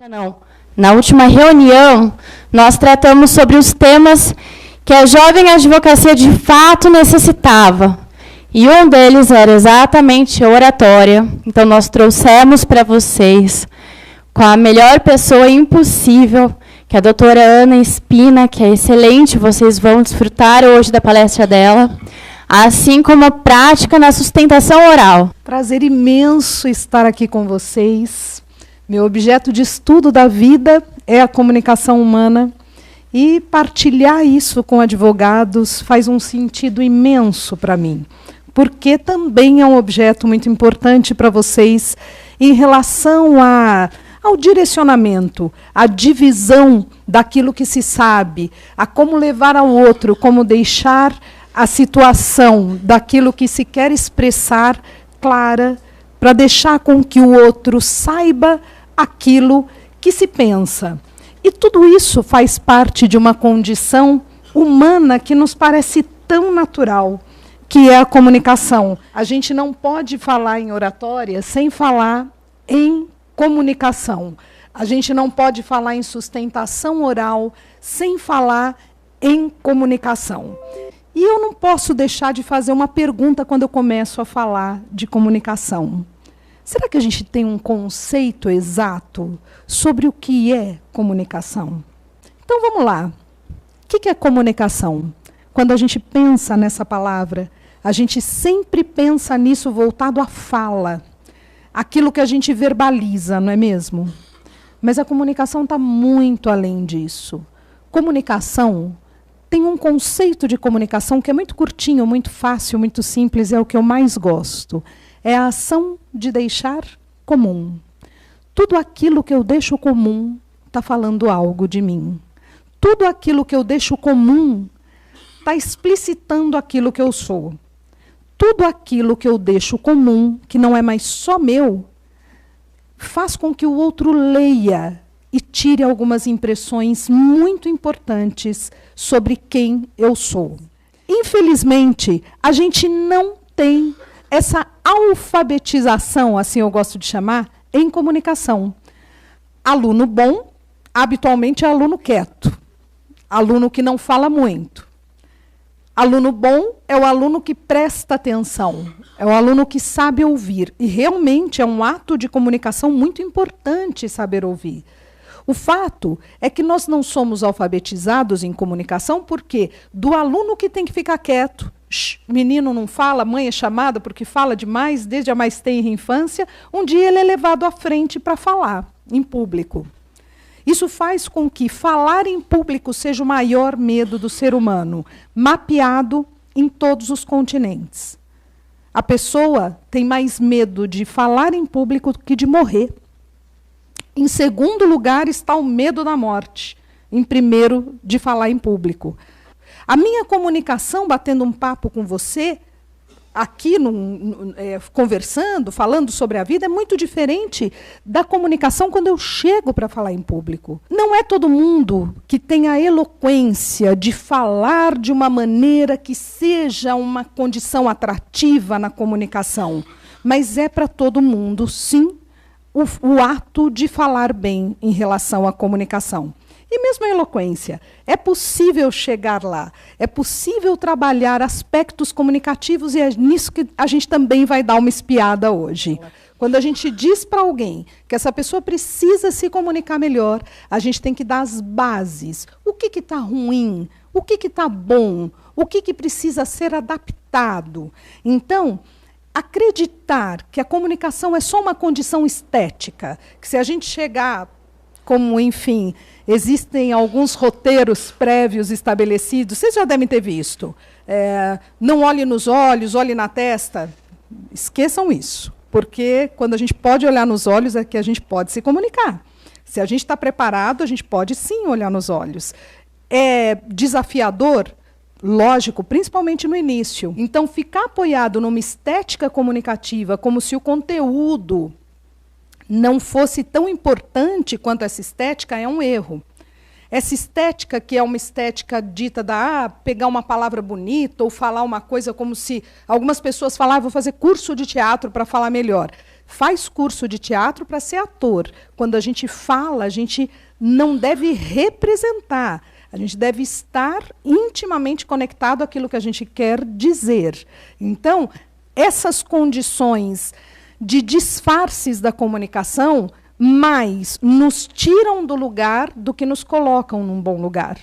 Não. Na última reunião, nós tratamos sobre os temas que a jovem advocacia de fato necessitava. E um deles era exatamente oratória. Então, nós trouxemos para vocês, com a melhor pessoa impossível, que é a doutora Ana Espina, que é excelente, vocês vão desfrutar hoje da palestra dela, assim como a prática na sustentação oral. Prazer imenso estar aqui com vocês. Meu objeto de estudo da vida é a comunicação humana e partilhar isso com advogados faz um sentido imenso para mim, porque também é um objeto muito importante para vocês em relação ao direcionamento, à divisão daquilo que se sabe, a como levar ao outro, como deixar a situação daquilo que se quer expressar clara, para deixar com que o outro saiba aquilo que se pensa. E tudo isso faz parte de uma condição humana que nos parece tão natural, que é a comunicação. A gente não pode falar em oratória sem falar em comunicação. A gente não pode falar em sustentação oral sem falar em comunicação. E eu não posso deixar de fazer uma pergunta quando eu começo a falar de comunicação. Será que a gente tem um conceito exato sobre o que é comunicação? Então, vamos lá. O que é comunicação? Quando a gente pensa nessa palavra, a gente sempre pensa nisso voltado à fala, aquilo que a gente verbaliza, não é mesmo? Mas a comunicação está muito além disso. Comunicação tem um conceito de comunicação que é muito curtinho, muito fácil, muito simples, é o que eu mais gosto. É a ação de deixar comum. Tudo aquilo que eu deixo comum está falando algo de mim. Tudo aquilo que eu deixo comum está explicitando aquilo que eu sou. Tudo aquilo que eu deixo comum, que não é mais só meu, faz com que o outro leia e tire algumas impressões muito importantes sobre quem eu sou. Infelizmente, a gente não tem essa alfabetização, assim eu gosto de chamar, em comunicação. Aluno bom, habitualmente é aluno quieto. Aluno que não fala muito. Aluno bom é o aluno que presta atenção. É o aluno que sabe ouvir. E realmente é um ato de comunicação muito importante saber ouvir. O fato é que nós não somos alfabetizados em comunicação porque do aluno que tem que ficar quieto, menino não fala, mãe é chamada porque fala demais, desde a mais tenra infância, um dia ele é levado à frente para falar em público. Isso faz com que falar em público seja o maior medo do ser humano, mapeado em todos os continentes. A pessoa tem mais medo de falar em público do que de morrer. Em segundo lugar está o medo da morte. Em primeiro, de falar em público. A minha comunicação, batendo um papo com você, aqui conversando, falando sobre a vida, é muito diferente da comunicação quando eu chego para falar em público. Não é todo mundo que tem a eloquência de falar de uma maneira que seja uma condição atrativa na comunicação, mas é para todo mundo, sim, o ato de falar bem em relação à comunicação. E mesmo a eloquência. É possível chegar lá. É possível trabalhar aspectos comunicativos e é nisso que a gente também vai dar uma espiada hoje. Quando a gente diz para alguém que essa pessoa precisa se comunicar melhor, a gente tem que dar as bases. O que está ruim? O que está bom? O que precisa ser adaptado? Então, acreditar que a comunicação é só uma condição estética, que se a gente chegar, como, enfim, existem alguns roteiros prévios estabelecidos, vocês já devem ter visto. Não olhe nos olhos, olhe na testa. Esqueçam isso, porque quando a gente pode olhar nos olhos é que a gente pode se comunicar. Se a gente está preparado, a gente pode sim olhar nos olhos. É desafiador? Lógico, principalmente no início. Então, ficar apoiado numa estética comunicativa, como se o conteúdo não fosse tão importante quanto essa estética, é um erro. Essa estética, que é uma estética dita da pegar uma palavra bonita ou falar uma coisa como se algumas pessoas falavam, vou fazer curso de teatro para falar melhor. faz curso de teatro para ser ator. Quando a gente fala, a gente não deve representar. A gente deve estar intimamente conectado àquilo que a gente quer dizer. Então, essas condições de disfarces da comunicação mais nos tiram do lugar do que nos colocam num bom lugar.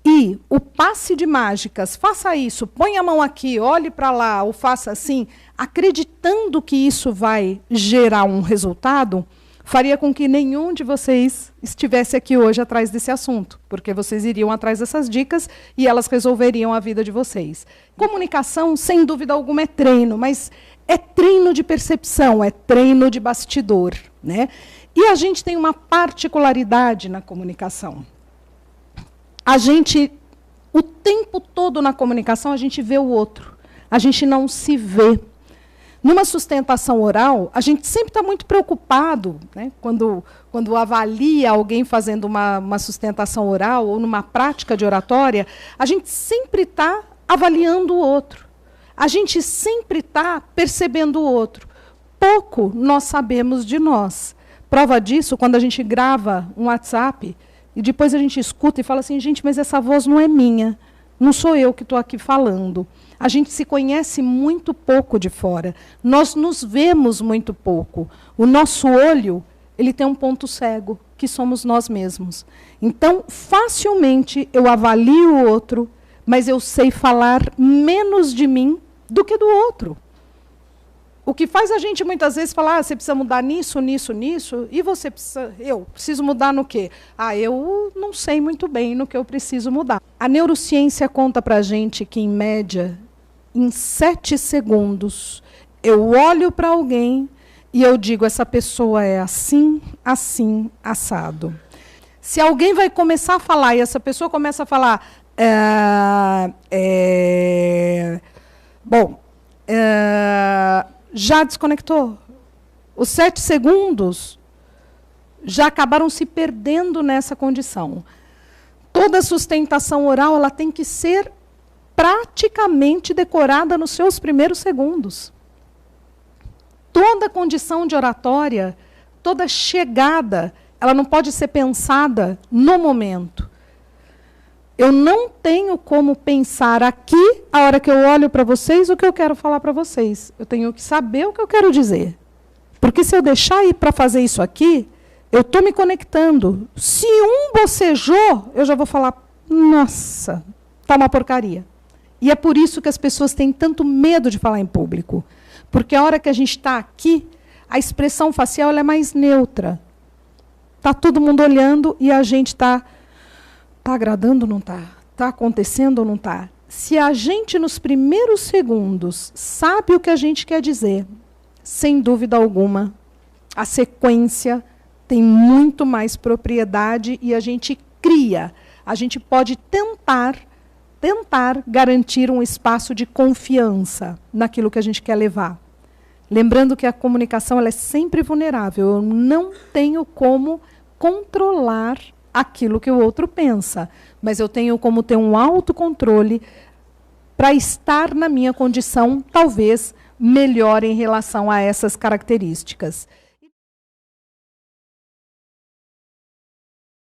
E o passe de mágicas, faça isso, põe a mão aqui, olhe para lá, ou faça assim, acreditando que isso vai gerar um resultado, faria com que nenhum de vocês estivesse aqui hoje atrás desse assunto, porque vocês iriam atrás dessas dicas e elas resolveriam a vida de vocês. Comunicação, sem dúvida alguma, é treino, mas é treino de percepção, é treino de bastidor, né? E a gente tem uma particularidade na comunicação. A gente, o tempo todo na comunicação, a gente vê o outro. A gente não se vê. Numa sustentação oral, a gente sempre está muito preocupado, né, quando avalia alguém fazendo uma sustentação oral ou numa prática de oratória, a gente sempre está avaliando o outro. A gente sempre está percebendo o outro. Pouco nós sabemos de nós. Prova disso, quando a gente grava um WhatsApp, e depois a gente escuta e fala assim, gente, mas essa voz não é minha, não sou eu que estou aqui falando. A gente se conhece muito pouco de fora, nós nos vemos muito pouco. O nosso olho, ele tem um ponto cego, que somos nós mesmos. Então, facilmente eu avalio o outro, mas eu sei falar menos de mim do que do outro. O que faz a gente muitas vezes falar, você precisa mudar nisso, nisso, nisso, e você precisa, eu preciso mudar no quê? Eu não sei muito bem no que eu preciso mudar. A neurociência conta para a gente que, em média, em 7 segundos, eu olho para alguém e eu digo, essa pessoa é assim, assim, assado. Se alguém vai começar a falar e essa pessoa começa a falar, já desconectou. Os 7 segundos já acabaram se perdendo nessa condição. Toda sustentação oral ela tem que ser praticamente decorada nos seus primeiros segundos. Toda condição de oratória, toda chegada, ela não pode ser pensada no momento. Eu não tenho como pensar aqui, a hora que eu olho para vocês, o que eu quero falar para vocês. Eu tenho que saber o que eu quero dizer. Porque se eu deixar ir para fazer isso aqui, eu estou me conectando. Se um bocejou, eu já vou falar, nossa, está uma porcaria. E é por isso que as pessoas têm tanto medo de falar em público. Porque a hora que a gente está aqui, a expressão facial ela é mais neutra. Está todo mundo olhando e a gente está agradando ou não está? Está acontecendo ou não está? Se a gente, nos primeiros segundos, sabe o que a gente quer dizer, sem dúvida alguma, a sequência tem muito mais propriedade e a gente cria. A gente pode tentar garantir um espaço de confiança naquilo que a gente quer levar. Lembrando que a comunicação ela é sempre vulnerável. Eu não tenho como controlar aquilo que o outro pensa, mas eu tenho como ter um autocontrole para estar na minha condição, talvez, melhor em relação a essas características.